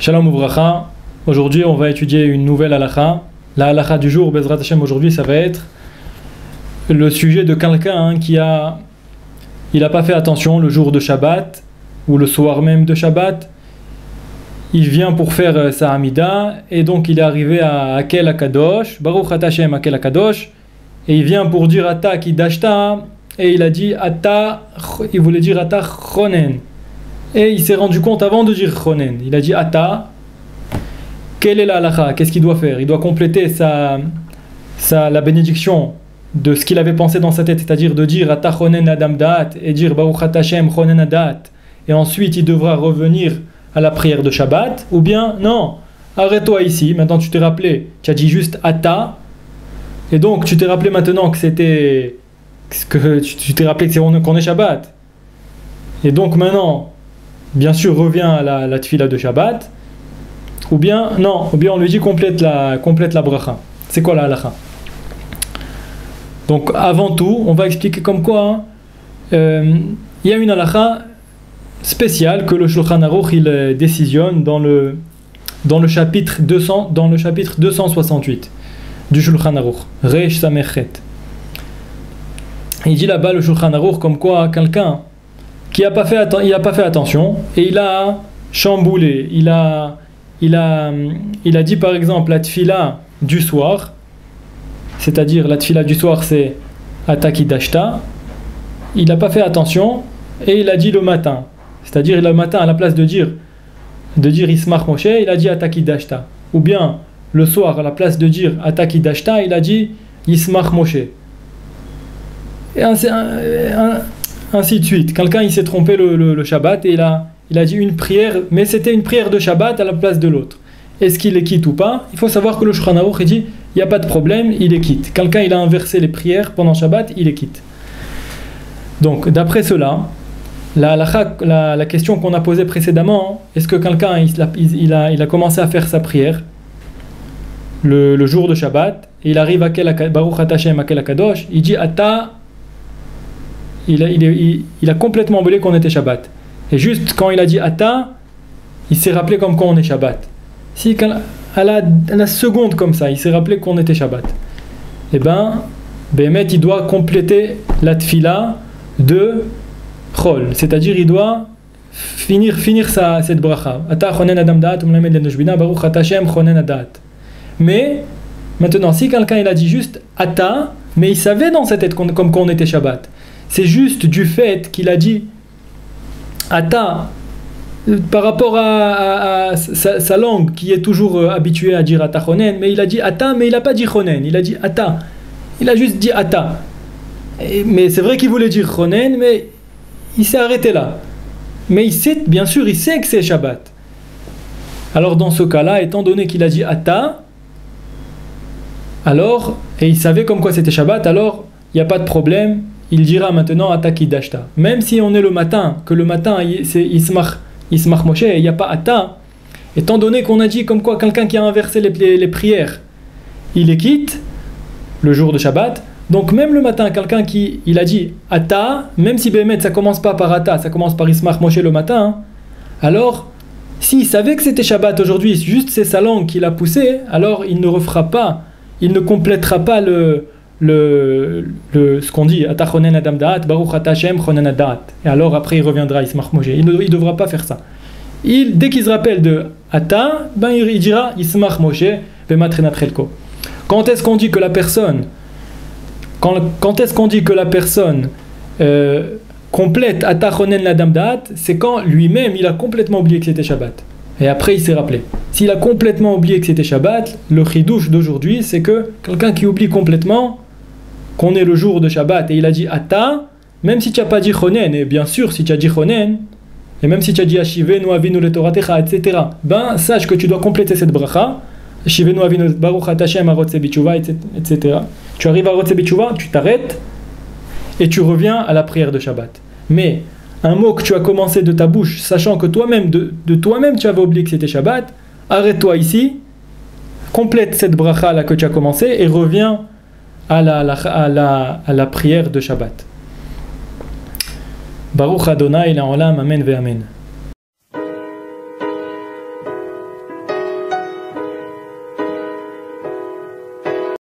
Shalom Uvracha. Aujourd'hui, on va étudier une nouvelle halakha. La halakha du jour, Bezrat Hashem, aujourd'hui, ça va être le sujet de quelqu'un qui il n'a pas fait attention le jour de Shabbat ou le soir même de Shabbat. Il vient pour faire sa Hamida et donc il est arrivé à Akel HaKadosh, Baruch Ata Hashem Akel HaKadosh, et il vient pour dire Ata Kidashta et il a dit Ata, il voulait dire Ata Chonen. Et il s'est rendu compte avant de dire Chonen. Il a dit Ata, quelle est la halakha? Qu'est-ce qu'il doit faire? Il doit compléter la bénédiction de ce qu'il avait pensé dans sa tête, c'est-à-dire de dire Ata Chonen Adam Da'at et dire Baruch Ata Hashem Chonen Adat. Et ensuite il devra revenir à la prière de Shabbat. Ou bien, non, arrête-toi ici. Maintenant tu t'es rappelé, tu as dit juste Ata. Et donc tu t'es rappelé maintenant que c'était. Tu t'es rappelé qu'on est Shabbat. Et donc maintenant. Bien sûr, revient à la tfila de Shabbat, ou bien on lui dit complète la bracha. C'est quoi la halakha? Donc avant tout, on va expliquer comme quoi il y a une halakha spéciale que le Shulchan Aruch il décisionne dans le chapitre 268 du Shulchan Aruch, Reish Samechet. Il dit là-bas le Shulchan Aruch comme quoi quelqu'un qui n'a pas fait attention et il a chamboulé, il a dit par exemple la tfila du soir, c'est-à-dire la tfila du soir c'est Ata Kidashta, il n'a pas fait attention et il a dit le matin, c'est-à-dire le matin à la place de dire Ismach Moshe, il a dit Ata Kidashta, ou bien le soir à la place de dire Ata Kidashta, il a dit Ismach Moshe. Et ainsi de suite. Quelqu'un il s'est trompé le Shabbat et il a dit une prière, mais c'était une prière de Shabbat à la place de l'autre. Est-ce qu'il les quitte ou pas? Il faut savoir que le Shulchan Aruch il dit il n'y a pas de problème, il les quitte. Quelqu'un il a inversé les prières pendant Shabbat, il les quitte. Donc d'après cela, la question qu'on a posée précédemment, est-ce que quelqu'un il a commencé à faire sa prière le jour de Shabbat et il arrive à Baruch Ata Hashem Akel HaKadosh, il dit Ata. Il a complètement oublié qu'on était Shabbat. Et juste quand il a dit Ata, il s'est rappelé comme quand on est Shabbat. Si à la seconde comme ça, il s'est rappelé qu'on était Shabbat. Eh bien, Béhémet, il doit compléter la tfila de Chol. C'est-à-dire, il doit finir cette bracha. Ata chonen adam da'at, umlamed lenojbina, baruch ata Hashem chonen adat. Mais, maintenant, si quelqu'un il a dit juste Ata, mais il savait dans sa tête comme quand on était Shabbat. C'est juste du fait qu'il a dit Ata par rapport à sa langue qui est toujours habituée à dire Ata Chonen, mais il a dit Ata, mais il n'a pas dit Chonen, il a dit Ata. Il a juste dit Ata. Mais c'est vrai qu'il voulait dire Chonen, mais il s'est arrêté là. Mais bien sûr, il sait que c'est Shabbat. Alors dans ce cas-là, étant donné qu'il a dit Ata, alors, et il savait comme quoi c'était Shabbat, alors il n'y a pas de problème. Il dira maintenant Ata Kidashta. Même si on est le matin, que le matin c'est Ismach Moshe, il n'y a pas Ata, étant donné qu'on a dit comme quoi quelqu'un qui a inversé les prières, il les quitte le jour de Shabbat. Donc même le matin, quelqu'un il a dit Ata, même si Béhémet ça commence pas par Ata, ça commence par Ismach Moshe le matin, alors s'il savait que c'était Shabbat aujourd'hui, juste c'est sa langue qui l'a poussé, alors il ne refera pas, il ne complétera pas ce qu'on dit Ata chonen adam da'at, baruch ata Hashem chonen adat. Et alors après il reviendra Ismach Moshe. Il ne devra pas faire ça. Dès qu'il se rappelle de Ata, il dira Ismach Moshe ve'matrenat chelko. Quand est-ce qu'on dit que la personne complète Ata chonen adam da'at? C'est quand lui-même il a complètement oublié que c'était Shabbat. Et après il s'est rappelé. S'il a complètement oublié que c'était Shabbat, le chidouche d'aujourd'hui c'est que quelqu'un qui oublie complètement qu'on est le jour de Shabbat et il a dit Ata, même si tu n'as pas dit Chonen, et bien sûr si tu as dit Chonen, et même si tu as dit Ashivenu avinu letoratecha, etc., ben sache que tu dois compléter cette bracha, Ashivenu avinu baruch ata Hashem arotse b'tshuva, etc. Tu arrives à arotse b'tshuva, tu t'arrêtes et tu reviens à la prière de Shabbat. Mais un mot que tu as commencé de ta bouche, sachant que toi-même, de toi-même tu avais oublié que c'était Shabbat, arrête-toi ici, complète cette bracha là que tu as commencé et reviens à la prière de Shabbat. Baruch Adonai l'Olam, Amen ve Amen.